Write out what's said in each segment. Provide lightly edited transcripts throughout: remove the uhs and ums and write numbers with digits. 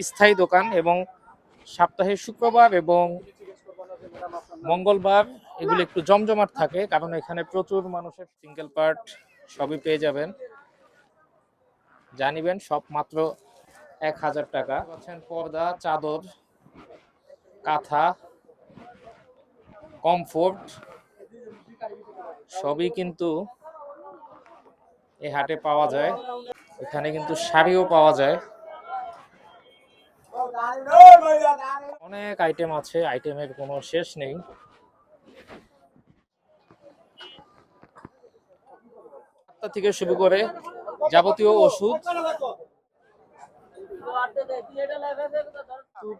স্থায়ী দোকান এবং সপ্তাহে শুক্রবার এবং মঙ্গলবার এগুলো একটু জমজমাট থাকে, কারণ এখানে প্রচুর মানুষের সিঙ্গেল পার্ট সবই পেয়ে যাবেন। জানিবেন সব মাত্র 1000 টাকা। পাচ্ছেন পর্দা, চাদর, কাঁথা, কমফোর্ট সবই কিন্তু এই হাটে পাওয়া যায়। এখানে কিন্তু শাড়িও পাওয়া যায়। অনেক আইটেম আছে, আইটেমের কোনো শেষ নেই। থেকে শুরু করে যাবতীয় ওষুধ,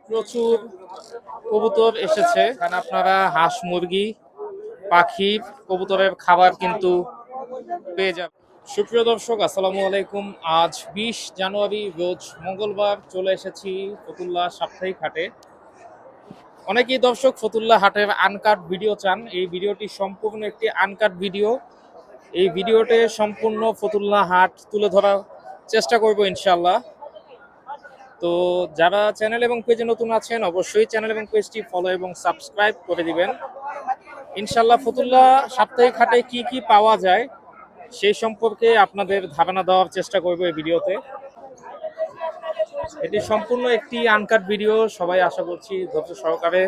প্রচুর কবুতর এসেছে। এখানে আপনারা হাঁস, মুরগি, পাখি, কবুতরের খাবার কিন্তু পেয়ে যাবেন। সুপ্রিয় দর্শক, আসসালামু আলাইকুম। আজ 20 জানুয়ারি রোজ মঙ্গলবার চলে এসেছি ফতুল্লা সাপ্তাহিক হাটে। অনেকেই দর্শক ফতুল্লা হাটের আনকাট ভিডিও চান। এই ভিডিওটি সম্পূর্ণ একটি আনকাট ভিডিও। এই ভিডিওতে সম্পূর্ণ ফতুল্লা হাট তুলে ধরার চেষ্টা করব ইনশাল্লাহ। তো যারা চ্যানেল এবং পেজে নতুন আছেন অবশ্যই চ্যানেল এবং পেজটি ফলো এবং সাবস্ক্রাইব করে দিবেন। ইনশাল্লাহ ফতুল্লা সাপ্তাহিক হাটে কি কি পাওয়া যায় সেই সম্পর্কে আপনাদের ধারণা দেওয়ার চেষ্টা করব এই ভিডিওতে। এটি সম্পূর্ণ একটি আনকাট ভিডিও, সবাই আশা করছি ধৈর্য সহকারে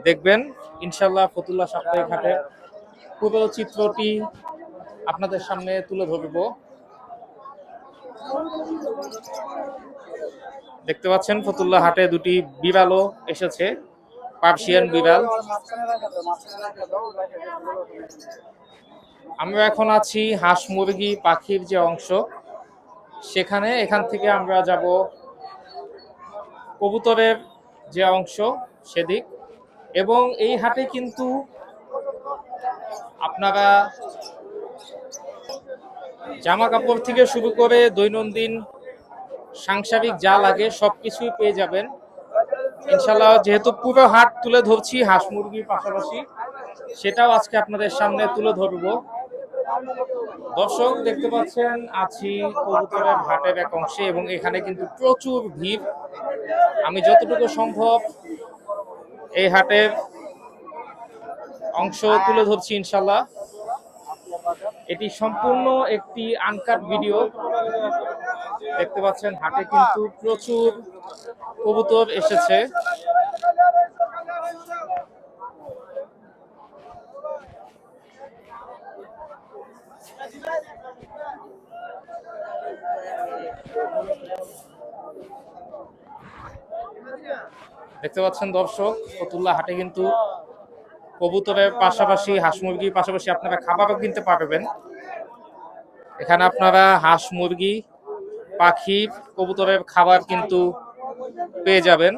দেখবেন। ইনশাল্লাহ ফতুল্লা সাপ্তাহিক হাটে পুরো চিত্রটি আপনাদের সামনে তুলে ধরব। দেখতে পাচ্ছেন ফতুল্লা হাটে দুটি বিড়ালও এসেছে, পার্সিয়ান বিড়াল। আমরা এখন আছি হাঁস, মুরগি, পাখির যে অংশ সেখানে। এখান থেকে আমরা যাব কবুতরের যে অংশ সেদিক। এবং এই হাটে কিন্তু আপনারা জামা কাপড় থেকে শুরু করে দৈনন্দিন সাংসারিক যা লাগে সবকিছুই পেয়ে যাবেন ইনশাল্লাহ। যেহেতু পুরো হাট তুলে ধরছি হাঁস মুরগির পাশাপাশি, সেটাও আজকে আপনাদের সামনে তুলে ধরবো। দর্শক দেখতে পাচ্ছেন আছি কবুতরের হাটের এক অংশে এবং এখানে কিন্তু প্রচুর ভিড়। আমি যতটুকু সম্ভব এই হাটের অংশ তুলে ধরছি ইনশাল্লাহ। এটি সম্পূর্ণ একটি আনকাট ভিডিও। দেখতে পাচ্ছেন হাটে কিন্তু প্রচুর কবুতর এসেছে। দেখতে পাচ্ছেন দর্শক, ফতুল্লা হাটে কিন্তু কবুতরের পাশাপাশি হাঁস মুরগির পাশাপাশি আপনারা খাবারও কিনতে পারবেন। এখানে আপনারা হাঁস, মুরগি, পাখি, কবুতরের খাবার কিন্তু পেয়ে যাবেন।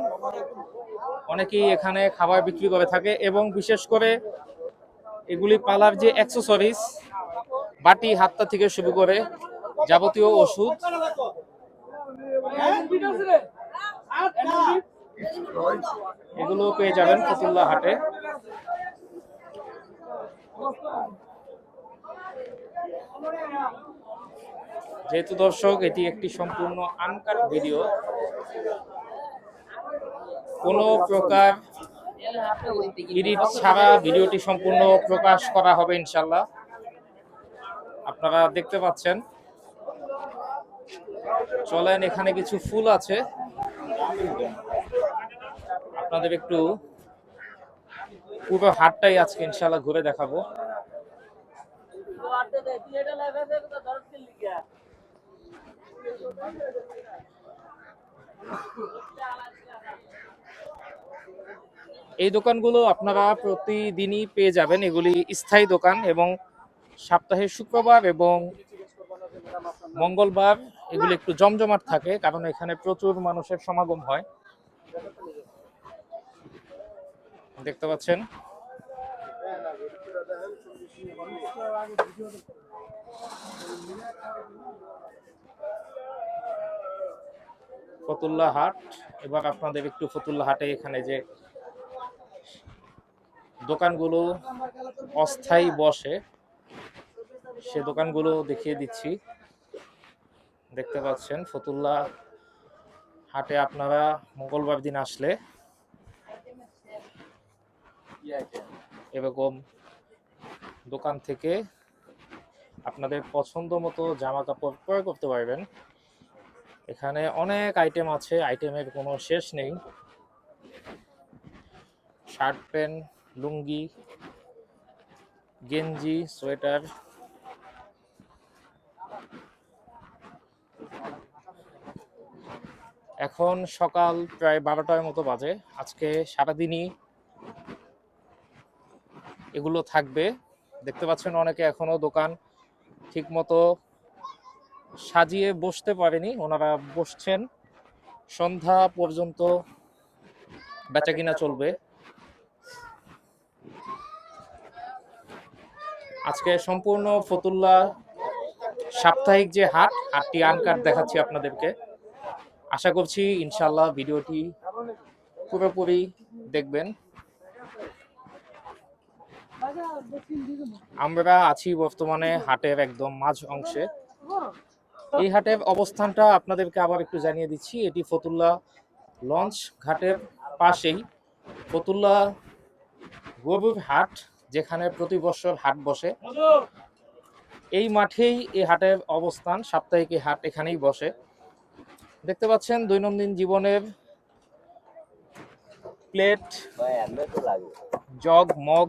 অনেকেই এখানে খাবার বিক্রি করে থাকে এবং বিশেষ করে এগুলি পালার যে অ্যাক্সেসরিজ, বাটি, হাতটা থেকে শুরু করে যাবতীয় ওষুধ এগুলো পেয়ে যাবেন ফতুল্লা হাটে। যেহেতু দর্শক এটি একটি সম্পূর্ণ আনকাট ভিডিও, কোনো প্রকার এডিট ছাড়া ভিডিওটি সম্পূর্ণ প্রকাশ করা হবে ইনশাল্লাহ। আপনারা দেখতে পাচ্ছেন। চলেন, এখানে কিছু ফুল আছে, আপনাদের একটু পুরো হাটটাই আজকে ইনশাল্লাহ ঘুরে দেখাবো। এই দোকানগুলো আপনারা প্রতিদিনই পেয়ে যাবেন। এগুলি স্থায়ী দোকান এবং সপ্তাহে শুক্রবার এবং মঙ্গলবার এগুলি একটু জমজমাট থাকে, কারণ এখানে প্রচুর মানুষের সমাগম হয়। দেখতে পাচ্ছেন ফতুল্লা হাট। এবার আপনাদের একটু ফতুল্লা হাটে এখানে যে দোকানগুলো অস্থায়ী বসে সে দোকানগুলো দেখিয়ে দিচ্ছি। দেখতে পাচ্ছেন ফতুল্লা হাটে আপনারা মঙ্গলবার দিন আসলে এরকম দোকান থেকে আপনাদের পছন্দ মতো জামা কাপড় ক্রয় করতে পারবেন। এখানে অনেক আইটেম আছে, আইটেমের কোনো শেষ নেই। শার্ট প্যান্ট, লুঙ্গি, গেঞ্জি, সোয়েটার। এখন সকাল প্রায় 12টার মতো বাজে। আজকে সারাদিনই এগুলো থাকবে। দেখতে পাচ্ছেন অনেকে এখনো দোকান ঠিক মতো সাজিয়ে বসতে পারেনি, ওনারা বসছেন। সন্ধ্যা পর্যন্ত বেচা কিনা চলবে। আজকে সম্পূর্ণ ফতুল্লা সাপ্তাহিক যে হাটটি আনকাট দেখাচ্ছি আপনাদেরকে। আশা করছি ইনশাল্লাহ ভিডিওটি পুরোপুরি দেখবেন। আমরা আছি বর্তমানে হাটের একদম মাঝ অংশে। এই হাটের অবস্থানটা আপনাদেরকে আবার একটু জানিয়ে দিচ্ছি। এটি ফতুল্লা লঞ্চ ঘাটের পাশেই ফতুল্লা গরুর হাট, যেখানে প্রতি বছর হাট বসে। এই মাঠেই এই হাটের অবস্থান। সাপ্তাহিক এই হাট এখানেই বসে। দেখতে পাচ্ছেন দৈনন্দিন জীবনের প্লেট, জগ, মগ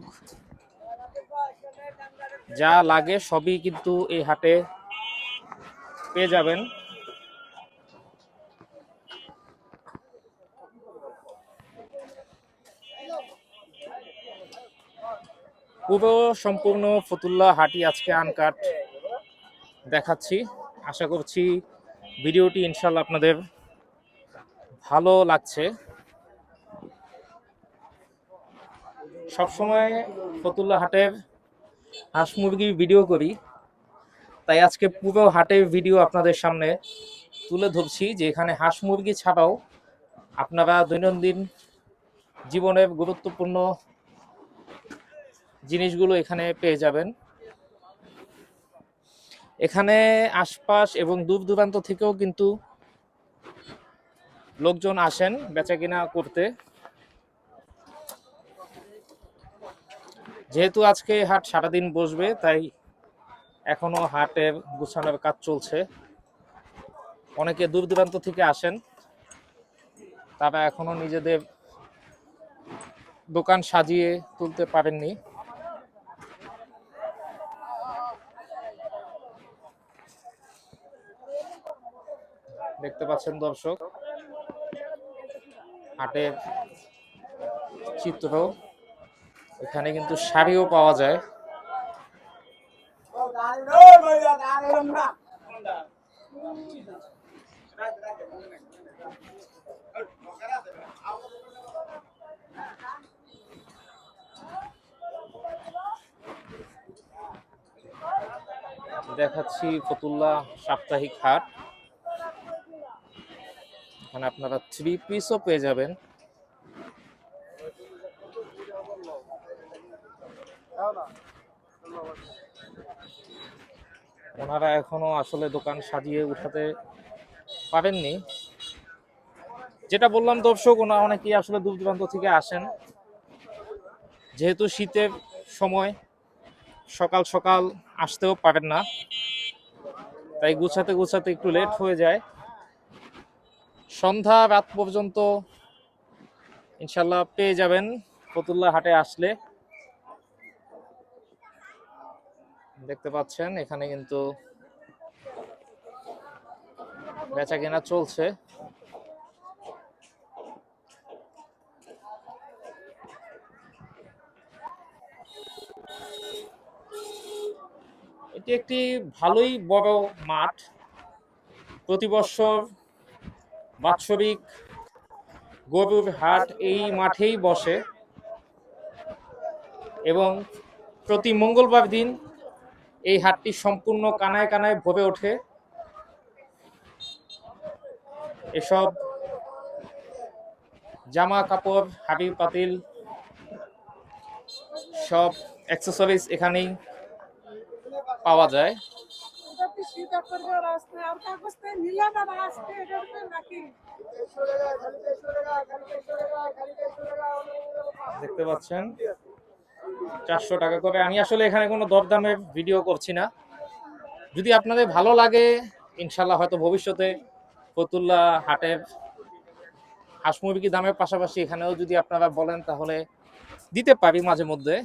যা লাগে সবই কিন্তু এই হাটে পেয়ে যাবেন। পুরো সম্পূর্ণ ফতুল্লা হাটই আজকে আনকাট দেখাচ্ছি। আশা করছি ভিডিওটি ইনশাল্লাহ আপনাদের ভালো লাগছে। সবসময় ফতুল্লা হাটের হাঁস মুরগির ভিডিও করি, তাই আজকে পুরো হাটের ভিডিও আপনাদের সামনে তুলে ধরছি, যে এখানে হাঁস মুরগি ছাড়াও আপনারা দৈনন্দিন জীবনের গুরুত্বপূর্ণ জিনিসগুলো এখানে পেয়ে যাবেন। এখানে আশপাশ এবং দূর দূরান্ত থেকেও কিন্তু লোকজন আসেন বেচা কিনা করতে। যেহেতু আজকে হাট সারাদিন বসবে, তাই এখনো হাটের গুছানোর কাজ চলছে। অনেকে দূর দূরান্ত থেকে আসেন, তারা এখনো নিজেদের দোকান সাজিয়ে তুলতে পারেননি। দেখতে পাচ্ছেন দর্শক হাটের চিত্র। এখানে কিন্তু শাড়িও পাওয়া যায়। দেখাচ্ছি ফতুল্লা সাপ্তাহিক হাট। এখানে আপনারা 3 পিসও পেয়ে যাবেন। ওনারা এখনো আসলে দোকান সাজিয়ে উঠাতে পারেননি। যেটা বললাম দর্শক, ওনারা অনেকেই আসলে দূর দূরান্ত থেকে আসেন। যেহেতু শীতের সময় সকাল সকাল আসতেও পারেন না, তাই গুছাতে গুছাতে একটু লেট হয়ে যায়। সন্ধ্যা রাত পর্যন্ত ইনশাল্লাহ পেয়ে যাবেন ফতুল্লা হাটে আসলে। দেখতে পাচ্ছেন এখানে কিন্তু বেচা কেনা চলছে। এটি একটি ভালোই বড় মাঠ। প্রতি বছর বাৎসরিক গরুর হাট এই মাঠেই বসে এবং প্রতি মঙ্গলবার দিন এই হাটটি সম্পূর্ণ কানায় কানায় ভরে ওঠে। এসব জামা কাপড়, হাঁড়ি পাতিল, সব অ্যাক্সেসরিজ এখানেই পাওয়া যায়। দেখতে পাচ্ছেন 400 টাকা করে। আমি আসলে এখানে কোনো দরদামের ভিডিও করছি না। যদি আপনাদের ভালো লাগে ইনশাল্লাহ হয়তো ভবিষ্যতে ফতুল্লা হাটের হাঁস মুরগি দামের পাশাপাশি এখানেও যদি আপনারা বলেন তাহলে দিতে পারি মাঝে মধ্যে।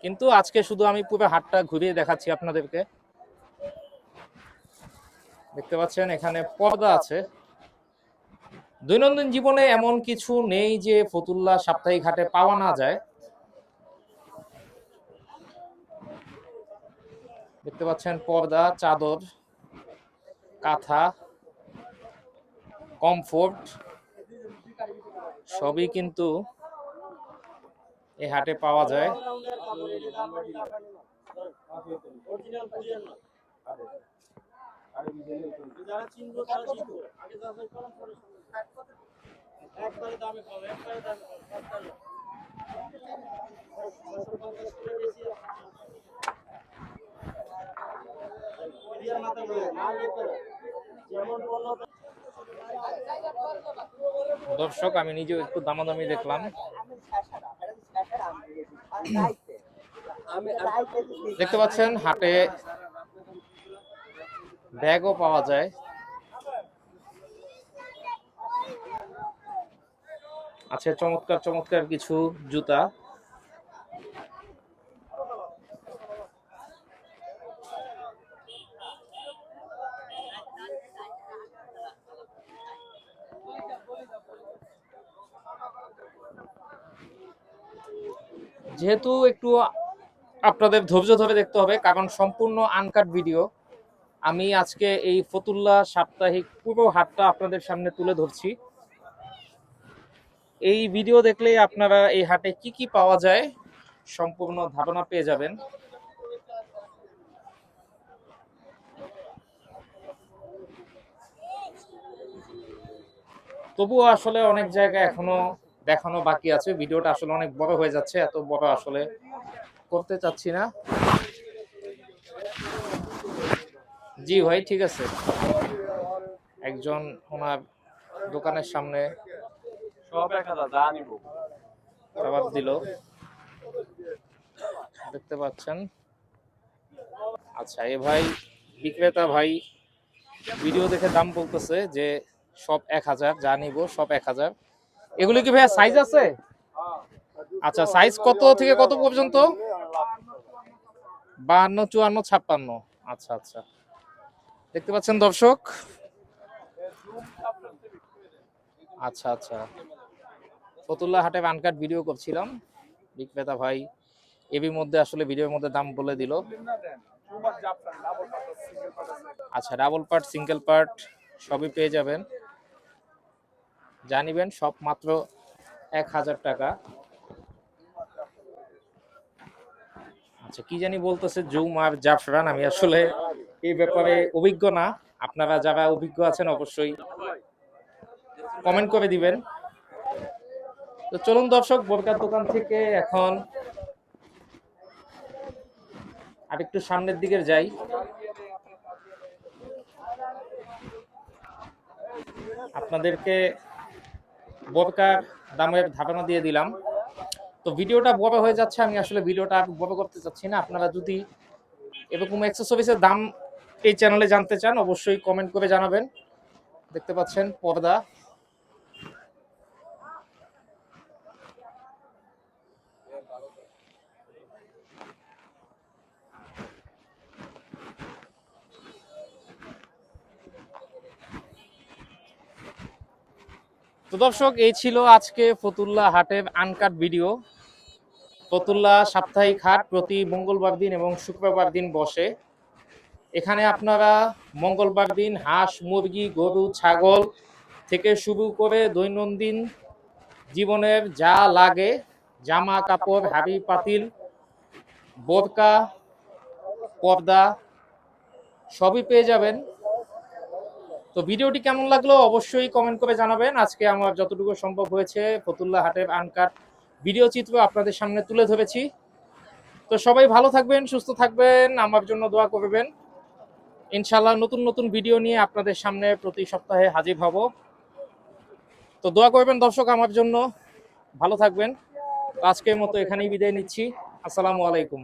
কিন্তু আজকে শুধু আমি পুরো হাটটা ঘুরিয়ে দেখাচ্ছি আপনাদেরকে। দেখতে পাচ্ছেন এখানে পর্দা আছে। দৈনন্দিন জীবনে এমন কিছু নেই যে ফতুল্লা সাপ্তাহিক হাটে পাওয়া না যায়। দেখতে পাচ্ছেন পর্দা, চাদর, কাঁথা, কমফোর্ট সবই কিন্তু এই হাটে পাওয়া যায়। দর্শক আমি নিজেও একটু দামাদামি দেখলাম। দেখতে পাচ্ছেন হাটে ব্যাগও পাওয়া যায়। আছে চমৎকার চমৎকার কিছু জুতা। যেহেতু একটু আপনাদের ধৈর্য ধরে দেখতে হবে কারণ সম্পূর্ণ আনকাট ভিডিও। আমি আজকে এই ফতুল্লা সাপ্তাহিক পুরো হাটটা আপনাদের সামনে তুলে ধরছি। এই ভিডিও দেখলেই আপনারা এই হাটে কি কি পাওয়া যায় সম্পূর্ণ ধারণা পেয়ে যাবেন। তবুও আসলে অনেক জায়গায় এখনো দেখানো বাকি আছে। ভিডিওটা আসলে অনেক বড় হয়ে যাচ্ছে, এত বড় আসলে করতে চাচ্ছি না। জি ভাই ঠিক আছে। একজন ওনার দোকানের সামনে জবাব দিল, দেখতে পাচ্ছেন। আচ্ছা এ ভাই বিক্রেতা ভাই ভিডিও দেখে দাম বলতেছে যে সব 1000, যা নিব সব 1000। এগুলো কি ভাইয়া সাইজ আছে? আচ্ছা সাইজ কত থেকে কত পর্যন্ত? 52, 54, 56। আচ্ছা আচ্ছা দেখতে পাচ্ছেন দর্শক। আচ্ছা আচ্ছা ফতুল্লা হাটে আনকাট ভিডিও করছিলাম। বিক্রেতা ভাই এর মধ্যে আসলে ভিডিওর মধ্যে দাম বলে দিল। আচ্ছা ডাবল পার্ট সিঙ্গেল পার্ট সবই পেয়ে যাবেন, জানিবেন সব মাত্র 1000 টাকা। আচ্ছা কি জানি বলতেছে জুম আর জাফরান, আমি আসলে এই ব্যাপারে অভিজ্ঞ না। আপনারা যারা অভিজ্ঞ আছেন অবশ্যই কমেন্ট করে দিবেন। তো চলুন দর্শক বোরকার দোকান থেকে এখন আরেকটু সামনের দিকে যাই। আপনাদেরকে বোরকার দামের ধারণা দিয়ে দিলাম। তো ভিডিওটা বড় হয়ে যাচ্ছে, আমি আসলে ভিডিওটা আর বড় করতে চাচ্ছি না। আপনারা যদি এরকম অ্যাক্সেসরিজের দাম এই চ্যানেলে জানতে চান অবশ্যই কমেন্ট করে জানাবেন। দেখতে পাচ্ছেন পর্দা। তো দর্শক এই ছিল আজকে ফতুল্লা হাটের আনকাট ভিডিও। ফতুল্লা সাপ্তাহিক হাট প্রতি মঙ্গলবার দিন এবং শুক্রবার দিন বসে। এখানে আপনারা মঙ্গলবার দিন হাঁস, মুরগি, গরু, ছাগল থেকে শুরু করে দৈনন্দিন জীবনের যা লাগে জামা কাপড়, হাঁড়ি পাতিল, বোরকা, পর্দা সবই পেয়ে যাবেন। তো ভিডিওটি কেমন লাগলো অবশ্যই কমেন্ট করে জানাবেন। আজকে আমার যতটুকু সম্ভব হয়েছে ফতুল্লা হাটের আনকাট ভিডিও চিত্র আপনাদের সামনে তুলে ধরেছি। তো তো সবাই ভালো থাকবেন, সুস্থ থাকবেন, আমার জন্য দোয়া করবেন। ইনশাআল্লাহ নতুন নতুন ভিডিও নিয়ে আপনাদের সামনে প্রতি সপ্তাহে হাজির হব। তো দোয়া করবেন দর্শক আমার জন্য। ভালো থাকবেন। আজকের মতো এখানেই বিদায় নিচ্ছি। আসসালামু আলাইকুম।